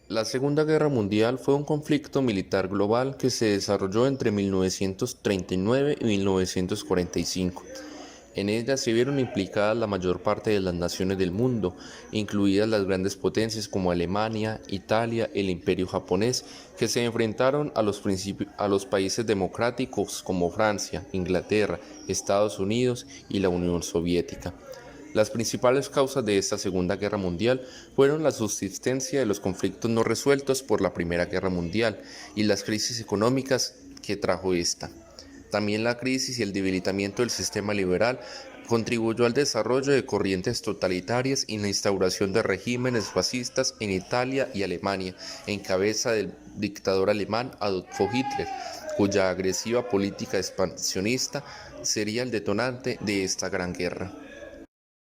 La Segunda Guerra Mundial fue un conflicto militar global que se desarrolló entre 1939 y 1945. En ella se vieron implicadas la mayor parte de las naciones del mundo, incluidas las grandes potencias como Alemania, Italia, el Imperio japonés, que se enfrentaron a los países democráticos como Francia, Inglaterra, Estados Unidos y la Unión Soviética. Las principales causas de esta Segunda Guerra Mundial fueron la subsistencia de los conflictos no resueltos por la Primera Guerra Mundial y las crisis económicas que trajo esta. También la crisis y el debilitamiento del sistema liberal contribuyó al desarrollo de corrientes totalitarias y la instauración de regímenes fascistas en Italia y Alemania, en cabeza del dictador alemán Adolfo Hitler, cuya agresiva política expansionista sería el detonante de esta gran guerra.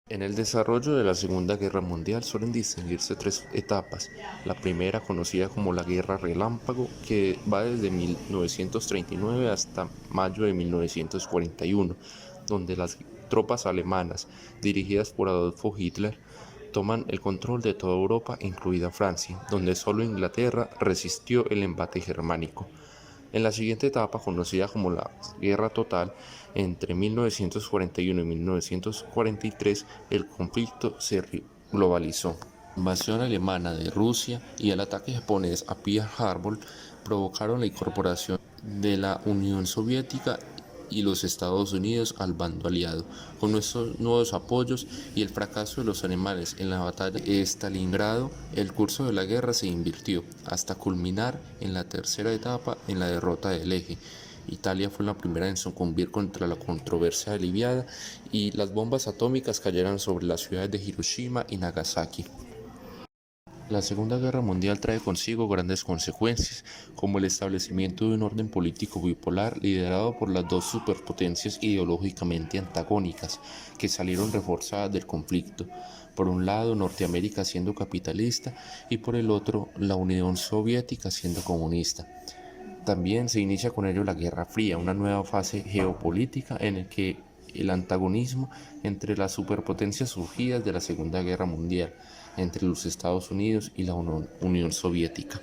En el desarrollo de la Segunda Guerra Mundial suelen distinguirse tres etapas. La primera, conocida como la Guerra Relámpago, que va desde 1939 hasta mayo de 1941, donde las tropas alemanas, dirigidas por Adolfo Hitler, toman el control de toda Europa, incluida Francia, donde solo Inglaterra resistió el embate germánico. En la siguiente etapa, conocida como la Guerra Total, entre 1941 y 1943, el conflicto se globalizó. La invasión alemana de Rusia y el ataque japonés a Pearl Harbor provocaron la incorporación de la Unión Soviética y los Estados Unidos al bando aliado. Con estos nuevos apoyos y el fracaso de los alemanes en la batalla de Stalingrado, el curso de la guerra se invirtió, hasta culminar en la tercera etapa en la derrota del Eje. Italia fue la primera en sucumbir contra la controversia aliviada y las bombas atómicas cayeron sobre las ciudades de Hiroshima y Nagasaki. La Segunda Guerra Mundial trae consigo grandes consecuencias, como el establecimiento de un orden político bipolar liderado por las dos superpotencias ideológicamente antagónicas, que salieron reforzadas del conflicto. Por un lado, Norteamérica siendo capitalista y por el otro, la Unión Soviética siendo comunista. También se inicia con ello la Guerra Fría, una nueva fase geopolítica en la que el antagonismo entre las superpotencias surgidas de la Segunda Guerra Mundial, entre los Estados Unidos y la Unión Soviética.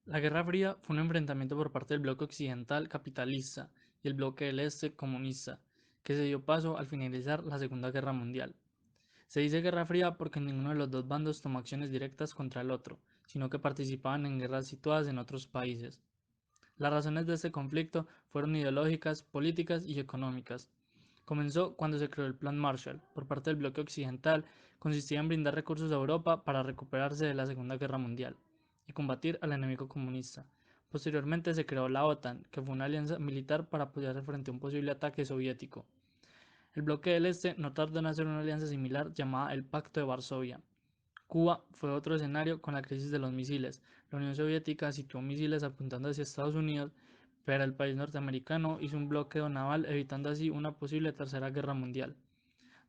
La Guerra Fría fue un enfrentamiento por parte del bloque occidental capitalista y el bloque del este comunista, que se dio paso al finalizar la Segunda Guerra Mundial. Se dice Guerra Fría porque ninguno de los dos bandos tomó acciones directas contra el otro, sino que participaban en guerras situadas en otros países. Las razones de este conflicto fueron ideológicas, políticas y económicas. Comenzó cuando se creó el Plan Marshall por parte del bloque occidental, consistía en brindar recursos a Europa para recuperarse de la Segunda Guerra Mundial y combatir al enemigo comunista. Posteriormente se creó la OTAN, que fue una alianza militar para apoyarse frente a un posible ataque soviético. El bloque del Este no tardó en hacer una alianza similar llamada el Pacto de Varsovia. Cuba fue otro escenario con la crisis de los misiles. La Unión Soviética situó misiles apuntando hacia Estados Unidos, pero el país norteamericano hizo un bloqueo naval evitando así una posible tercera guerra mundial.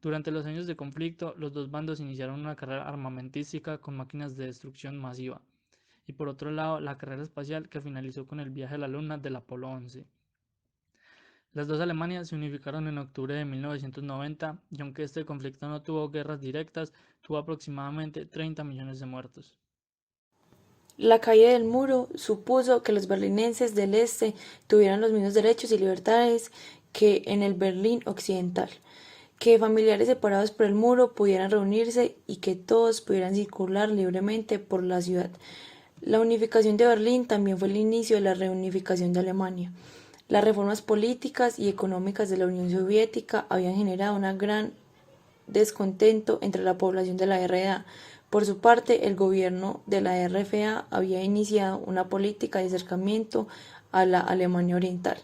Durante los años de conflicto, los dos bandos iniciaron una carrera armamentística con máquinas de destrucción masiva, y por otro lado la carrera espacial que finalizó con el viaje a la Luna del Apolo 11. Las dos Alemanias se unificaron en octubre de 1990 y aunque este conflicto no tuvo guerras directas, tuvo aproximadamente 30 millones de muertos. La caída del muro supuso que los berlineses del este tuvieran los mismos derechos y libertades que en el Berlín occidental, que familiares separados por el muro pudieran reunirse y que todos pudieran circular libremente por la ciudad. La unificación de Berlín también fue el inicio de la reunificación de Alemania. Las reformas políticas y económicas de la Unión Soviética habían generado un gran descontento entre la población de la RDA. Por su parte, el gobierno de la RFA había iniciado una política de acercamiento a la Alemania Oriental.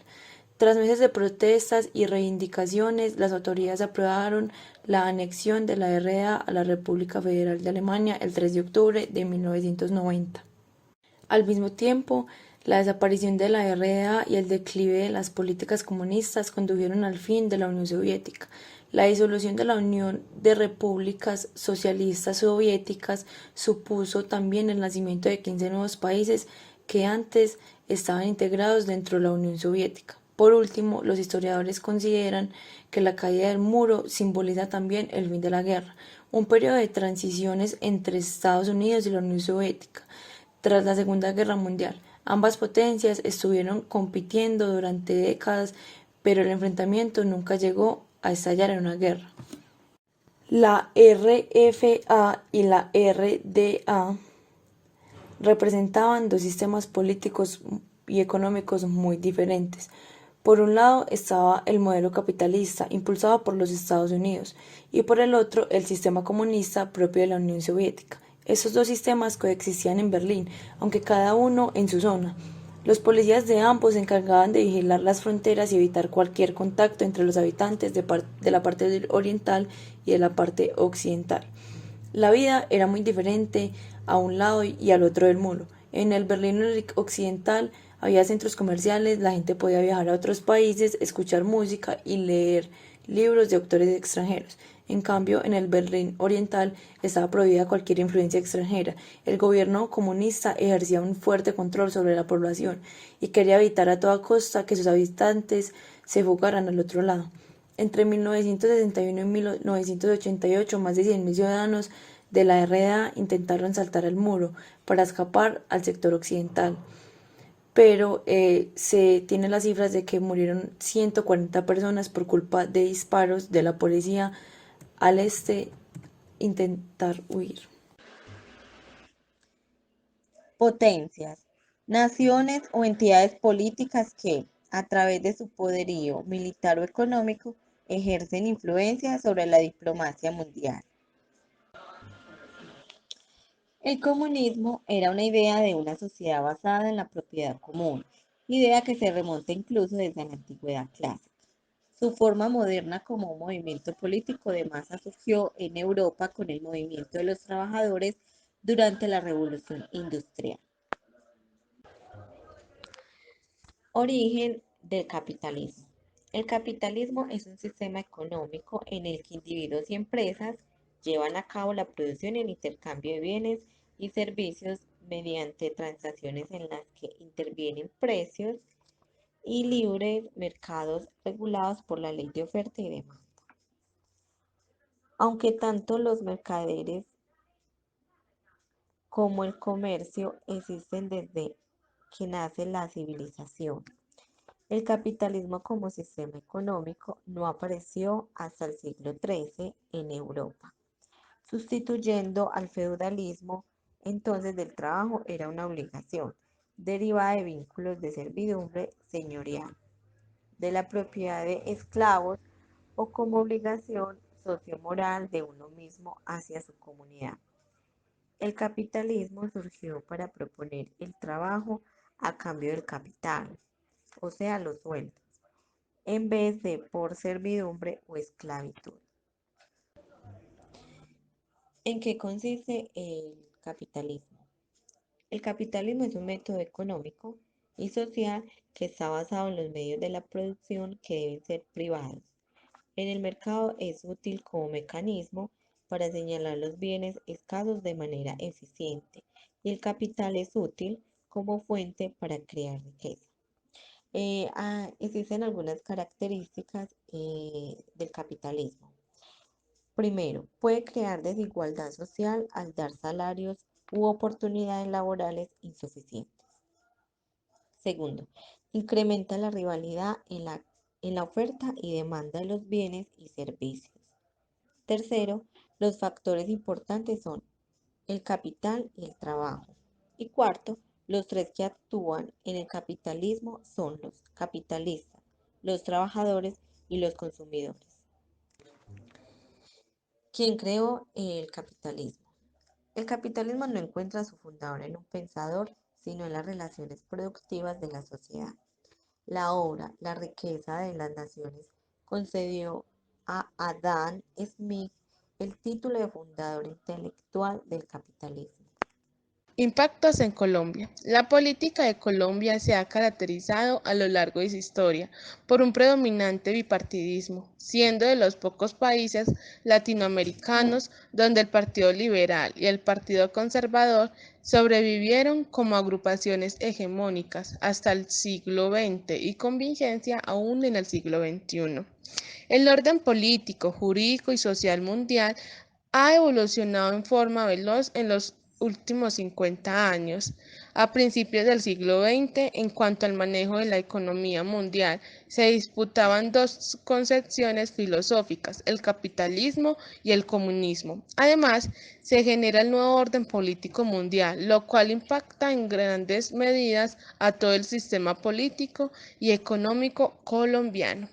Tras meses de protestas y reivindicaciones, las autoridades aprobaron la anexión de la RDA a la República Federal de Alemania el 3 de octubre de 1990. Al mismo tiempo, la desaparición de la RDA y el declive de las políticas comunistas condujeron al fin de la Unión Soviética. La disolución de la Unión de Repúblicas Socialistas Soviéticas supuso también el nacimiento de 15 nuevos países que antes estaban integrados dentro de la Unión Soviética. Por último, los historiadores consideran que la caída del muro simboliza también el fin de la guerra, un periodo de transiciones entre Estados Unidos y la Unión Soviética. Tras la Segunda Guerra Mundial, ambas potencias estuvieron compitiendo durante décadas, pero el enfrentamiento nunca llegó a estallar en una guerra. La RFA y la RDA representaban dos sistemas políticos y económicos muy diferentes. Por un lado estaba el modelo capitalista impulsado por los Estados Unidos y por el otro el sistema comunista propio de la Unión Soviética. Estos dos sistemas coexistían en Berlín, aunque cada uno en su zona. Los policías de ambos se encargaban de vigilar las fronteras y evitar cualquier contacto entre los habitantes de la parte oriental y de la parte occidental. La vida era muy diferente a un lado y al otro del muro. En el Berlín occidental había centros comerciales, la gente podía viajar a otros países, escuchar música y leer libros de autores extranjeros. En cambio, en el Berlín oriental estaba prohibida cualquier influencia extranjera. El gobierno comunista ejercía un fuerte control sobre la población y quería evitar a toda costa que sus habitantes se fugaran al otro lado. Entre 1961 y 1988, más de 100.000 ciudadanos de la RDA intentaron saltar el muro para escapar al sector occidental, pero se tienen las cifras de que murieron 140 personas por culpa de disparos de la policía al intentar huir. Potencias, naciones o entidades políticas que, a través de su poderío militar o económico, ejercen influencia sobre la diplomacia mundial. El comunismo era una idea de una sociedad basada en la propiedad común, idea que se remonta incluso desde la antigüedad clásica. Su forma moderna como un movimiento político de masa surgió en Europa con el movimiento de los trabajadores durante la Revolución Industrial. Origen del capitalismo. El capitalismo es un sistema económico en el que individuos y empresas llevan a cabo la producción y el intercambio de bienes y servicios mediante transacciones en las que intervienen precios y libres mercados regulados por la ley de oferta y demanda. Aunque tanto los mercaderes como el comercio existen desde que nace la civilización. El capitalismo como sistema económico no apareció hasta el siglo XIII en Europa, sustituyendo al feudalismo. Entonces del trabajo era una obligación, derivada de vínculos de servidumbre señorial, de la propiedad de esclavos o como obligación sociomoral de uno mismo hacia su comunidad. El capitalismo surgió para proponer el trabajo a cambio del capital, o sea, los sueldos, en vez de por servidumbre o esclavitud. ¿En qué consiste el capitalismo? El capitalismo es un método económico y social que está basado en los medios de la producción que deben ser privados. En el mercado es útil como mecanismo para señalar los bienes escasos de manera eficiente y el capital es útil como fuente para crear riqueza. Existen algunas características del capitalismo. Primero, puede crear desigualdad social al dar salarios u oportunidades laborales insuficientes. Segundo, incrementa la rivalidad en la oferta y demanda de los bienes y servicios. Tercero, los factores importantes son el capital y el trabajo. Y cuarto, los tres que actúan en el capitalismo son los capitalistas, los trabajadores y los consumidores. ¿Quién creó el capitalismo? El capitalismo no encuentra su fundador en un pensador, sino en las relaciones productivas de la sociedad. La obra La riqueza de las naciones concedió a Adam Smith el título de fundador intelectual del capitalismo. Impactos en Colombia. La política de Colombia se ha caracterizado a lo largo de su historia por un predominante bipartidismo, siendo de los pocos países latinoamericanos donde el Partido Liberal y el Partido Conservador sobrevivieron como agrupaciones hegemónicas hasta el siglo XX y con vigencia aún en el siglo XXI. El orden político, jurídico y social mundial ha evolucionado en forma veloz en los últimos 50 años. A principios del siglo XX, en cuanto al manejo de la economía mundial, se disputaban dos concepciones filosóficas, el capitalismo y el comunismo. Además, se genera el nuevo orden político mundial, lo cual impacta en grandes medidas a todo el sistema político y económico colombiano.